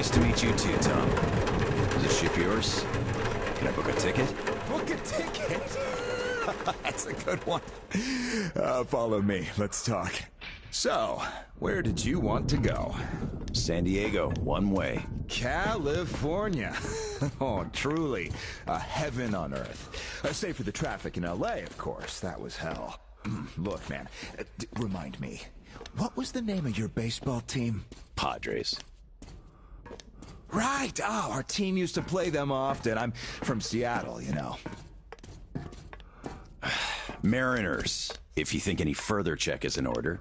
Nice to meet you too, Tom. Is the ship yours? Can I book a ticket? Book a ticket? That's a good one. Follow me. Let's talk. So, where did you want to go? San Diego, one way. California. Oh, truly. A heaven on earth. Save for the traffic in LA, of course. That was hell. Look, man. Remind me. What was the name of your baseball team? Padres. Right. Oh, our team used to play them often. I'm from Seattle, you know. Mariners. If you think any further check is in order.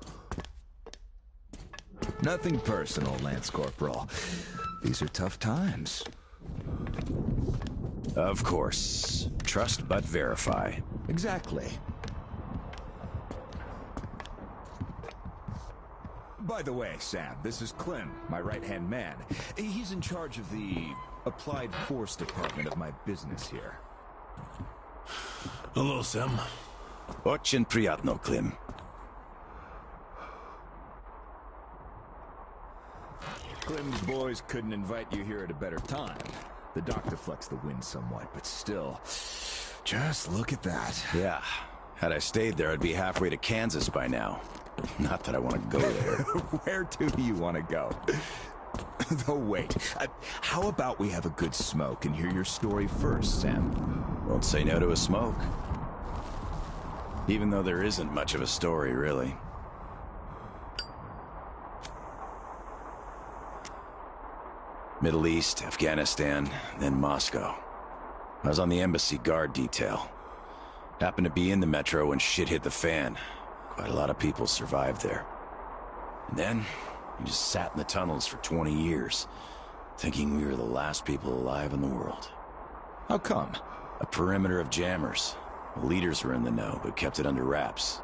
Nothing personal, Lance Corporal. These are tough times. Of course. Trust but verify. Exactly. By the way, Sam, this is Clem, my right-hand man. He's in charge of the Applied Force department of my business here. Hello, Sam. Очень приятно, Clem. Clem's boys couldn't invite you here at a better time. The dock deflects the wind somewhat, but still. Just look at that. Yeah. Had I stayed there, I'd be halfway to Kansas by now. Not that I want to go there. Where do you want to go? Though wait, how about we have a good smoke and hear your story first, Sam? Won't say no to a smoke. Even though there isn't much of a story, really. Middle East, Afghanistan, then Moscow. I was on the embassy guard detail. Happened to be in the metro when shit hit the fan. Quite a lot of people survived there. And then, we just sat in the tunnels for 20 years, thinking we were the last people alive in the world. How come? A perimeter of jammers. The leaders were in the know, but kept it under wraps.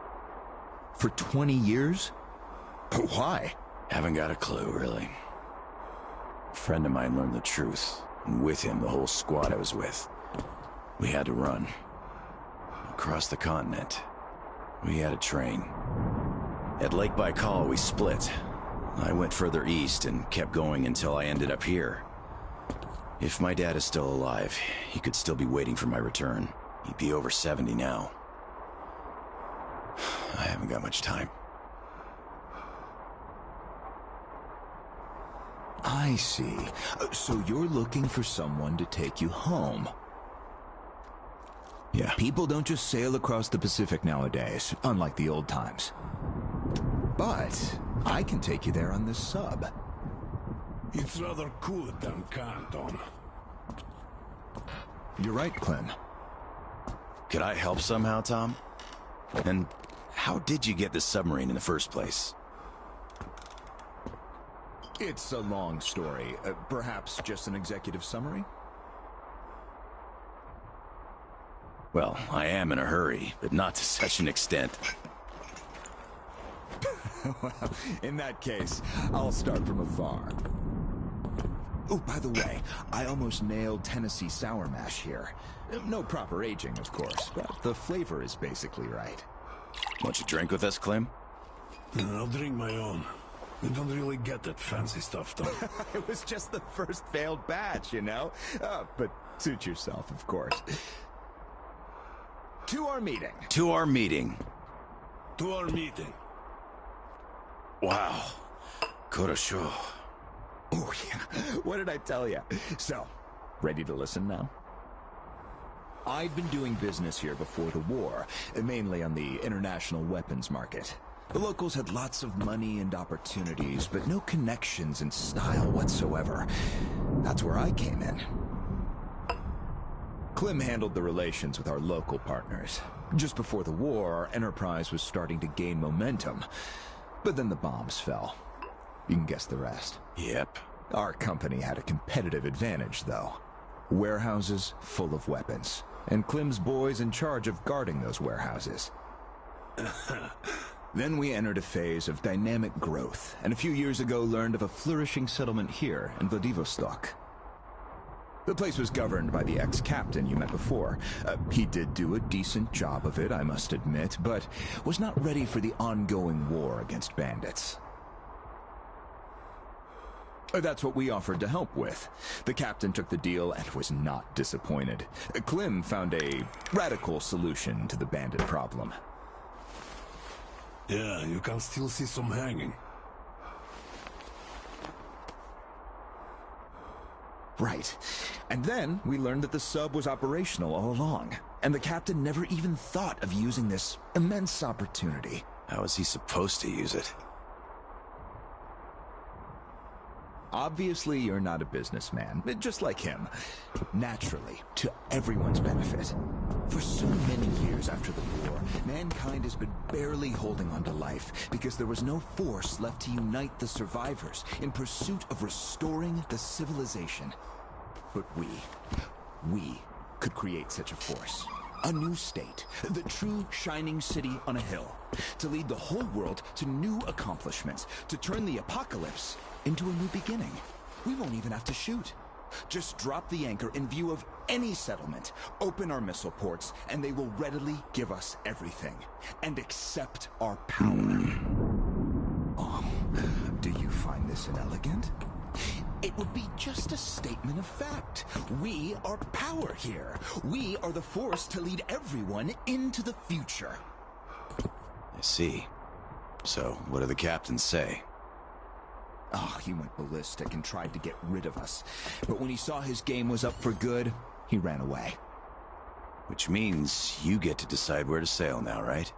For 20 years? Why? Haven't got a clue, really. A friend of mine learned the truth, and with him, the whole squad I was with. We had to run. Across the continent. We had a train. At Lake Baikal, we split. I went further east and kept going until I ended up here. If my dad is still alive, he could still be waiting for my return. He'd be over 70 now. I haven't got much time. I see. So you're looking for someone to take you home. Yeah. People don't just sail across the Pacific nowadays, unlike the old times. But I can take you there on this sub. It's rather cool than Canton. You're right, Clem. Could I help somehow, Tom? And how did you get this submarine in the first place? It's a long story. Perhaps just an executive summary? Well, I am in a hurry, but not to such an extent. Well, in that case, I'll start from afar. Oh, by the way, I almost nailed Tennessee sour mash here. No proper aging, of course, but the flavor is basically right. Want you drink with us, Clem? I'll drink my own. We don't really get that fancy stuff, though. It was just the first failed batch, you know? But suit yourself, of course. To our meeting. To our meeting. To our meeting. Wow. Korosho. Oh, yeah. What did I tell you? So, ready to listen now? I'd been doing business here before the war, mainly on the international weapons market. The locals had lots of money and opportunities, but no connections and style whatsoever. That's where I came in. Clem handled the relations with our local partners. Just before the war, our enterprise was starting to gain momentum. But then the bombs fell. You can guess the rest. Yep. Our company had a competitive advantage, though. Warehouses full of weapons. And Clem's boys in charge of guarding those warehouses. Then we entered a phase of dynamic growth, and a few years ago learned of a flourishing settlement here in Vladivostok. The place was governed by the ex-captain you met before. He did do a decent job of it, I must admit, but was not ready for the ongoing war against bandits. That's what we offered to help with. The captain took the deal and was not disappointed. Clem found a radical solution to the bandit problem. Yeah, you can still see some hanging. Right. And then we learned that the sub was operational all along, and the captain never even thought of using this immense opportunity. How was he supposed to use it? Obviously, you're not a businessman, just like him. Naturally, to everyone's benefit. For so many years after the war, mankind has been barely holding on to life because there was no force left to unite the survivors in pursuit of restoring the civilization. But we could create such a force. A new state, the true shining city on a hill, to lead the whole world to new accomplishments, to turn the apocalypse into a new beginning. We won't even have to shoot. Just drop the anchor in view of any settlement, open our missile ports, and they will readily give us everything, and accept our power. Oh, do you find this inelegant? It would be just a statement of fact. We are power here. We are the force to lead everyone into the future. I see. So, what do the captains say? Oh, he went ballistic and tried to get rid of us. But when he saw his game was up for good, he ran away. Which means you get to decide where to sail now, right?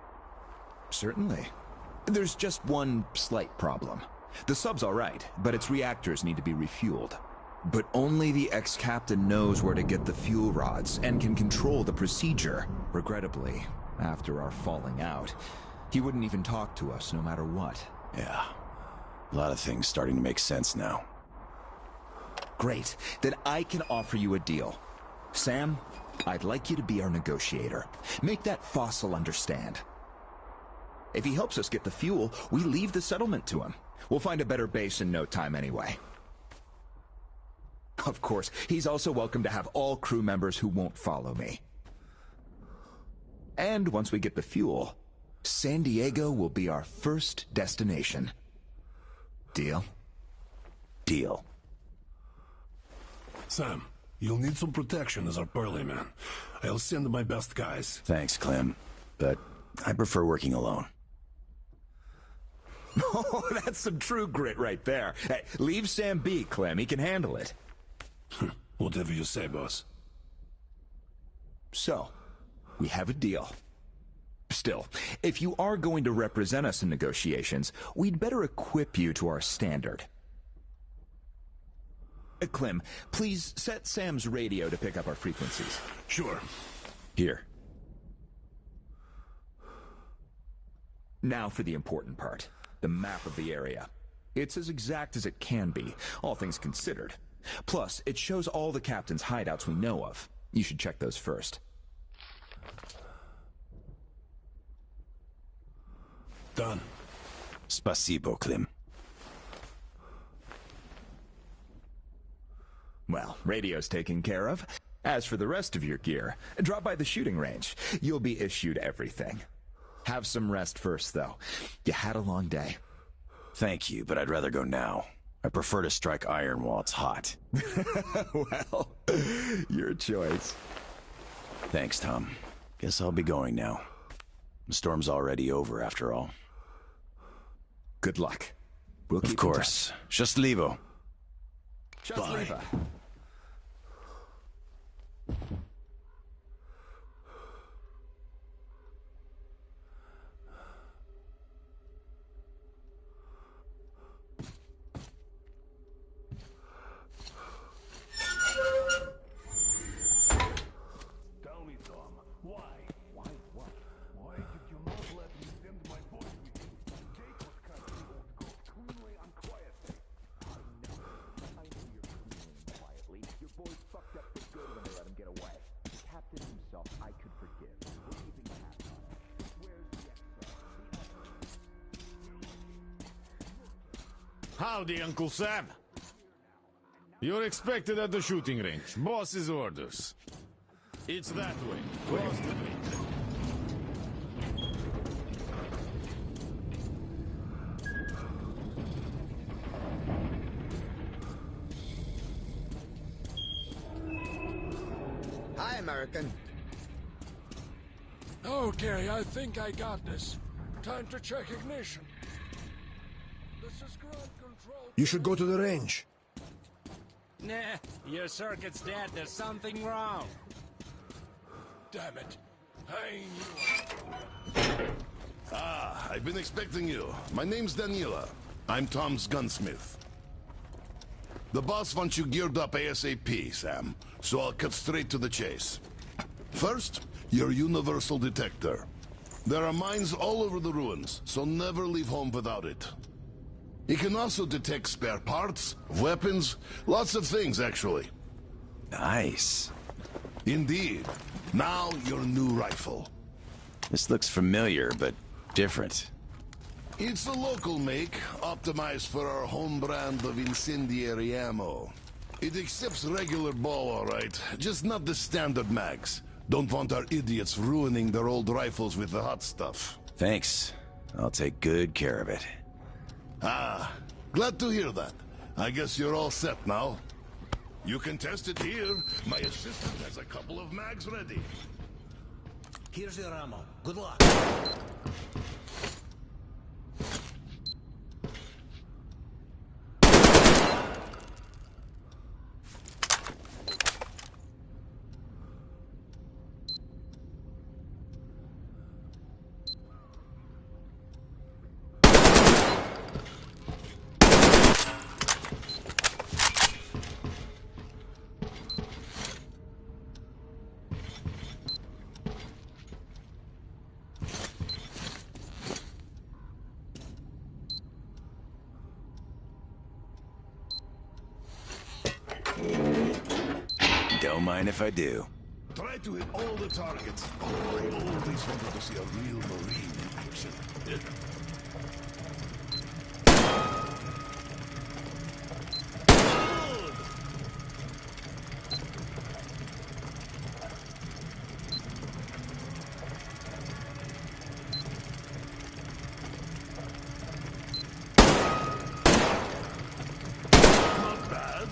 Certainly. There's just one slight problem. The sub's all right, but its reactors need to be refueled. But only the ex-captain knows where to get the fuel rods and can control the procedure. Regrettably, after our falling out, he wouldn't even talk to us no matter what. Yeah. A lot of things starting to make sense now. Great. Then I can offer you a deal. Sam, I'd like you to be our negotiator. Make that fossil understand. If he helps us get the fuel, we leave the settlement to him. We'll find a better base in no time anyway. Of course, he's also welcome to have all crew members who won't follow me. And once we get the fuel, San Diego will be our first destination. Deal? Deal. Sam, you'll need some protection as our Burly man. I'll send my best guys. Thanks, Clem. But I prefer working alone. Oh, that's some true grit right there. Hey, leave Sam be, Clem. He can handle it. Whatever you say, boss. So, we have a deal. Still, if you are going to represent us in negotiations, we'd better equip you to our standard. Clem, please set Sam's radio to pick up our frequencies. Sure. Here. Now for the important part. The map of the area. It's as exact as it can be, all things considered. Plus, it shows all the captain's hideouts we know of. You should check those first. Done. Spasibo, Clem. Well, radio's taken care of. As for the rest of your gear, drop by the shooting range. You'll be issued everything. Have some rest first, though. You had a long day. Thank you, but I'd rather go now. I prefer to strike iron while it's hot. Well, your choice. Thanks, Tom. Guess I'll be going now. The storm's already over, after all. Good luck. We'll keep Of course. Счастливо. Счастливо. Howdy, Uncle Sam. You're expected at the shooting range. Boss's orders. It's that way. Cross the bridge. American. Okay, I think I got this. Time to check ignition. This is ground control. You should go to the range. Nah, your circuit's dead. There's something wrong. Damn it. I knew it. Ah, I've been expecting you. My name's Daniela. I'm Tom's gunsmith. The boss wants you geared up ASAP, Sam, so I'll cut straight to the chase. First, your universal detector. There are mines all over the ruins, so never leave home without it. It can also detect spare parts, weapons, lots of things, actually. Nice. Indeed. Now, your new rifle. This looks familiar, but different. It's a local make, optimized for our home brand of incendiary ammo. It accepts regular ball, all right, just not the standard mags. Don't want our idiots ruining their old rifles with the hot stuff. Thanks. I'll take good care of it. Ah, glad to hear that. I guess you're all set now. You can test it here. My assistant has a couple of mags ready. Here's your ammo. Good luck. Don't mind if I do. Try to hit all the targets. Oh, I always wanted to see a real Marine in action. Not bad.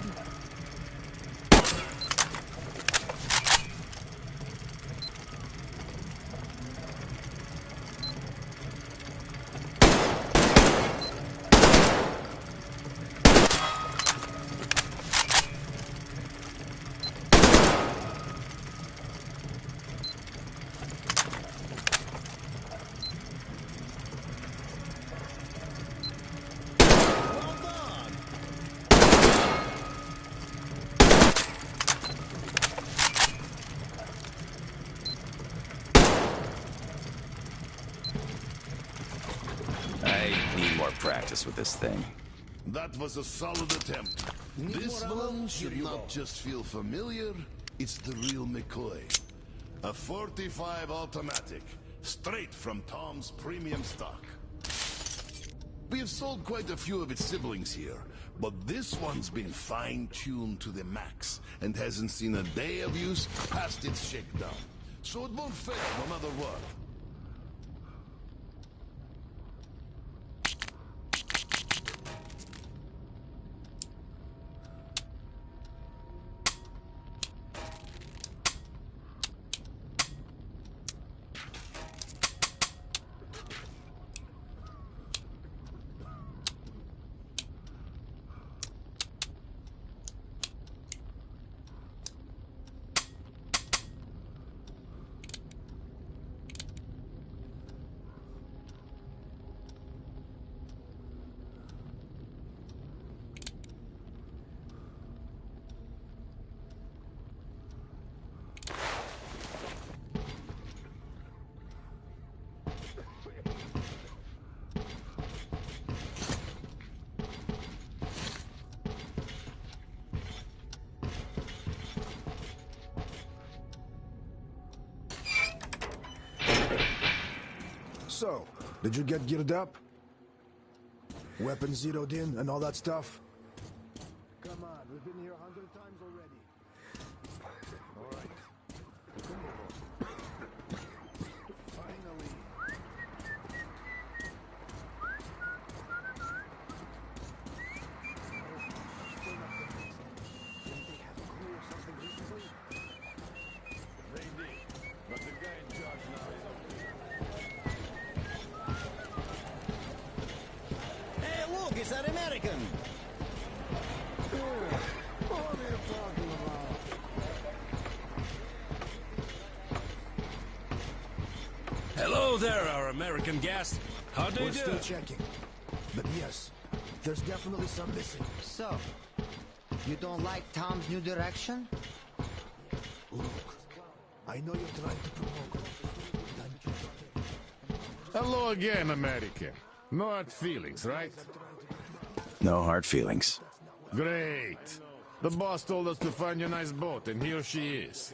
I need more practice with this thing. That was a solid attempt. This one should not just feel familiar, it's the real McCoy. A 45 automatic, straight from Tom's premium stock. We have sold quite a few of its siblings here, but this one's been fine-tuned to the max and hasn't seen a day of use past its shakedown. So it won't fail no matter what. So, did you get geared up? Weapons zeroed in and all that stuff? Come on, we've been here 100 times already. All right. Finally. are American. Hello there, our American guest. How do you We're do? still checking. But yes, there's definitely some missing. So, you don't like Tom's new direction? Look, I know you're trying to provoke me. but I'm just kidding. Hello again, American. No hard feelings, right? No hard feelings. Great. The boss told us to find you a nice boat, and here she is.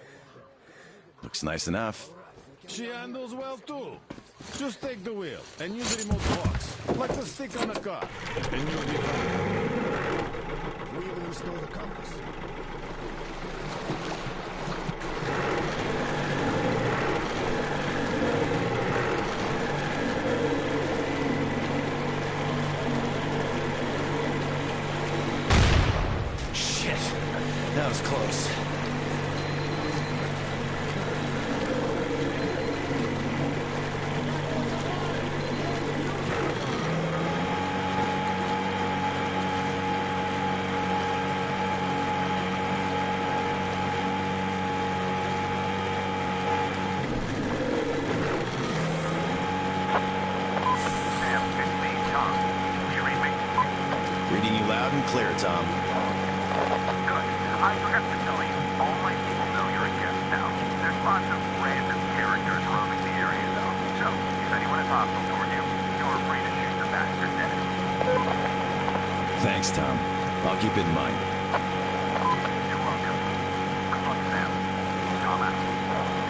Looks nice enough. She handles well, too. Just take the wheel and use the remote box, like the stick on a car, and you'll be fine. We even installed a compass. Shit. That was close. Reading you loud and clear, Tom. Good. I forgot to tell you, all my people know you're a guest now. There's lots of random characters roaming the area, though. So, if anyone is hostile toward you, you're free to shoot the bastard dead. Thanks, Tom. I'll keep it in mind. You're welcome. Good luck, Sam. Tom out.